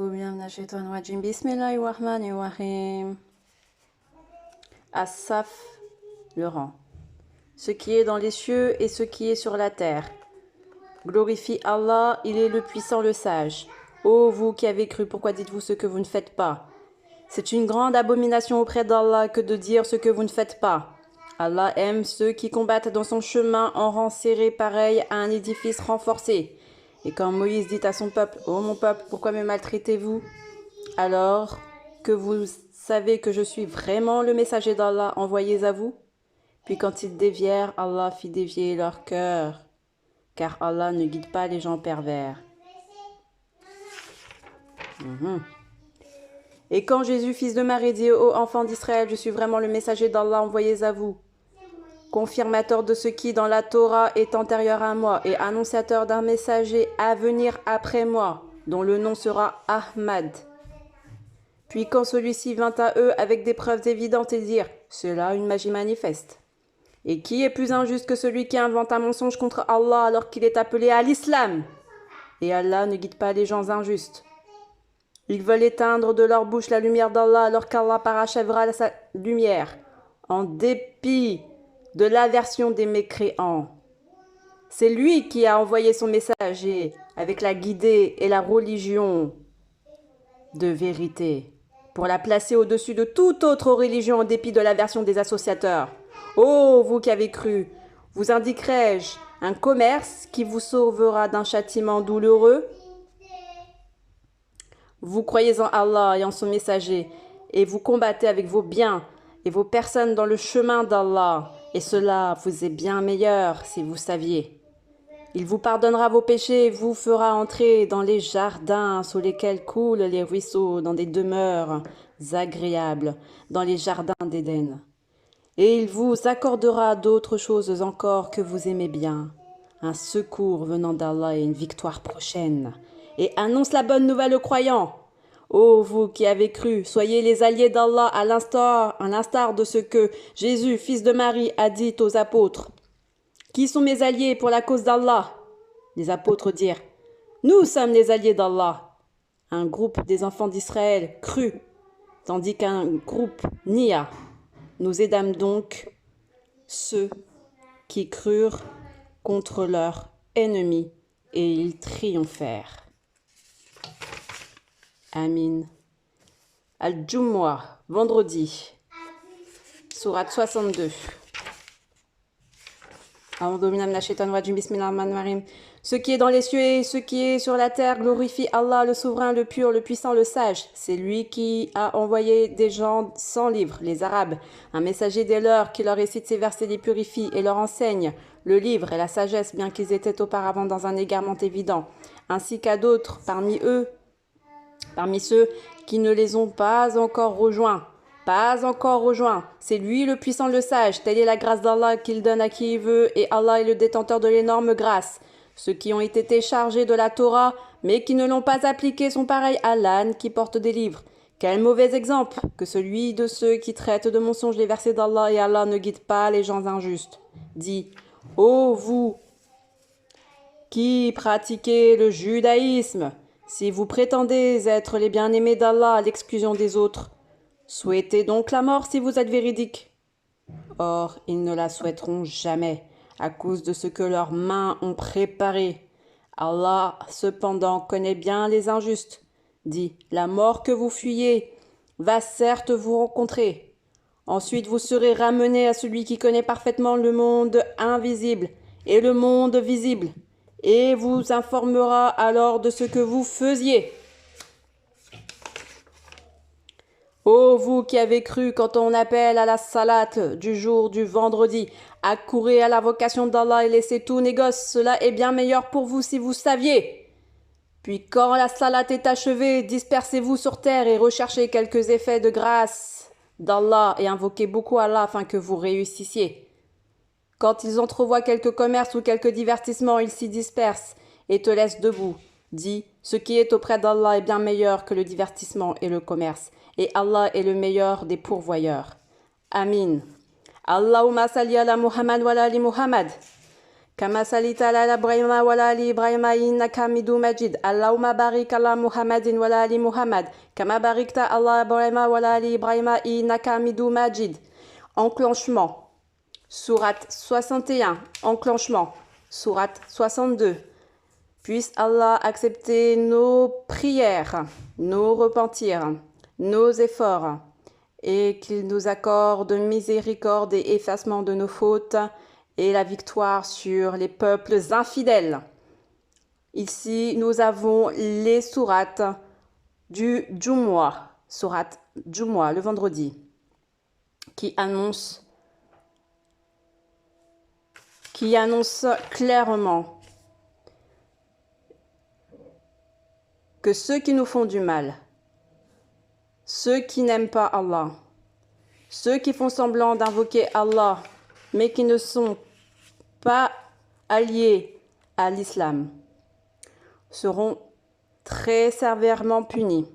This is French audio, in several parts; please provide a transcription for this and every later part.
Bismillahirrahmanirrahim. As-Saf, le rang. Ce qui est dans les cieux et ce qui est sur la terre. Glorifie Allah, il est le puissant, le sage. Ô vous qui avez cru, pourquoi dites-vous ce que vous ne faites pas? C'est une grande abomination auprès d'Allah que de dire ce que vous ne faites pas. Allah aime ceux qui combattent dans son chemin en rang serré pareil à un édifice renforcé. Et quand Moïse dit à son peuple, « Ô mon peuple, pourquoi me maltraitez-vous » alors que vous savez que je suis vraiment le messager d'Allah envoyé à vous? Puis quand ils dévièrent, Allah fit dévier leur cœur, car Allah ne guide pas les gens pervers. Et quand Jésus, fils de Marie, dit aux enfants d'Israël, je suis vraiment le messager d'Allah envoyé à vous, confirmateur de ce qui dans la Torah est antérieur à moi et annonciateur d'un messager à venir après moi, dont le nom sera Ahmad. Puis quand celui-ci vint à eux avec des preuves évidentes et dirent « Cela une magie manifeste ». Et qui est plus injuste que celui qui invente un mensonge contre Allah alors qu'il est appelé à l'islam? Et Allah ne guide pas les gens injustes. Ils veulent éteindre de leur bouche la lumière d'Allah alors qu'Allah parachèvera sa lumière, en dépit de l'aversion des mécréants. C'est lui qui a envoyé son messager avec la guidée et la religion de vérité, pour la placer au-dessus de toute autre religion en dépit de l'aversion des associateurs. Ô vous qui avez cru, vous indiquerai-je un commerce qui vous sauvera d'un châtiment douloureux? Vous croyez en Allah et en son messager, et vous combattez avec vos biens et vos personnes dans le chemin d'Allah, et cela vous est bien meilleur si vous saviez. Il vous pardonnera vos péchés et vous fera entrer dans les jardins sous lesquels coulent les ruisseaux, dans des demeures agréables, dans les jardins d'Éden. Et il vous accordera d'autres choses encore que vous aimez bien, un secours venant d'Allah et une victoire prochaine. Et annonce la bonne nouvelle aux croyants. Ô vous qui avez cru, soyez les alliés d'Allah à l'instar de ce que Jésus, fils de Marie, a dit aux apôtres. Qui sont mes alliés pour la cause d'Allah? Les apôtres dirent, nous sommes les alliés d'Allah. Un groupe des enfants d'Israël crut, tandis qu'un groupe nia. Nous aidâmes donc ceux qui crurent contre leurs ennemis et ils triomphèrent. Amin. Al-Jumu'ah, vendredi. Sourate 62. Ce qui est dans les cieux et ce qui est sur la terre glorifie Allah, le souverain, le pur, le puissant, le sage. C'est lui qui a envoyé des gens sans livre, les Arabes, un messager des leurs qui leur récite ces versets, les purifie et leur enseigne le livre et la sagesse, bien qu'ils étaient auparavant dans un égarement évident, ainsi qu'à d'autres parmi ceux qui ne les ont pas encore rejoints. C'est lui le puissant, le sage. Telle est la grâce d'Allah qu'il donne à qui il veut, et Allah est le détenteur de l'énorme grâce. Ceux qui ont été chargés de la Torah, mais qui ne l'ont pas appliquée, sont pareils à l'âne qui porte des livres. Quel mauvais exemple que celui de ceux qui traitent de mensonges les versets d'Allah, et Allah ne guide pas les gens injustes. Dit, ô vous qui pratiquez le judaïsme, si vous prétendez être les bien-aimés d'Allah à l'exclusion des autres, souhaitez donc la mort si vous êtes véridiques. Or, ils ne la souhaiteront jamais, à cause de ce que leurs mains ont préparé. Allah, cependant, connaît bien les injustes. Dit, la mort que vous fuyez va certes vous rencontrer. Ensuite, vous serez ramenés à celui qui connaît parfaitement le monde invisible et le monde visible, et vous informera alors de ce que vous faisiez. Ô vous qui avez cru, quand on appelle à la salate du jour du vendredi, accourez à la vocation d'Allah et laissez tout négoce, cela est bien meilleur pour vous si vous saviez. Puis quand la salate est achevée, dispersez-vous sur terre et recherchez quelques effets de grâce d'Allah et invoquez beaucoup Allah afin que vous réussissiez. Quand ils entrevoient quelques commerces ou quelques divertissements, ils s'y dispersent et te laissent debout. Dis, ce qui est auprès d'Allah est bien meilleur que le divertissement et le commerce. Et Allah est le meilleur des pourvoyeurs. Amin. Allahumma salli ala Muhammad wa ala ali Muhammad. كما صليت على إبراهيم وعلى آل إبراهيم إنك حميد مجيد اللهم بارك على محمد وعلى آل محمد كما باركت على إبراهيم وعلى آل إبراهيم إنك حميد مجيد. Enclenchement. Sourate 61. Enclenchement. Sourate 62. Puisse Allah accepter nos prières, nos repentirs, nos efforts, et qu'il nous accorde miséricorde et effacement de nos fautes et la victoire sur les peuples infidèles. Ici, nous avons les sourates du Jumu'ah, sourate Jumu'ah, le vendredi, qui annonce clairement que ceux qui nous font du mal, ceux qui n'aiment pas Allah, ceux qui font semblant d'invoquer Allah, mais qui ne sont pas alliés à l'islam, seront très sévèrement punis.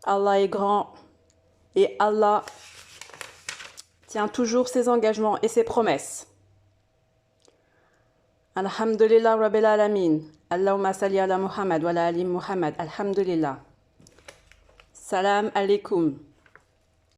Allah est grand et Allah tient toujours ses engagements et ses promesses. Alhamdulillah Rabbil Alamin. Allahumma salli ala Muhammad wa ala ali Muhammad. Alhamdulillah. Salam alaikum.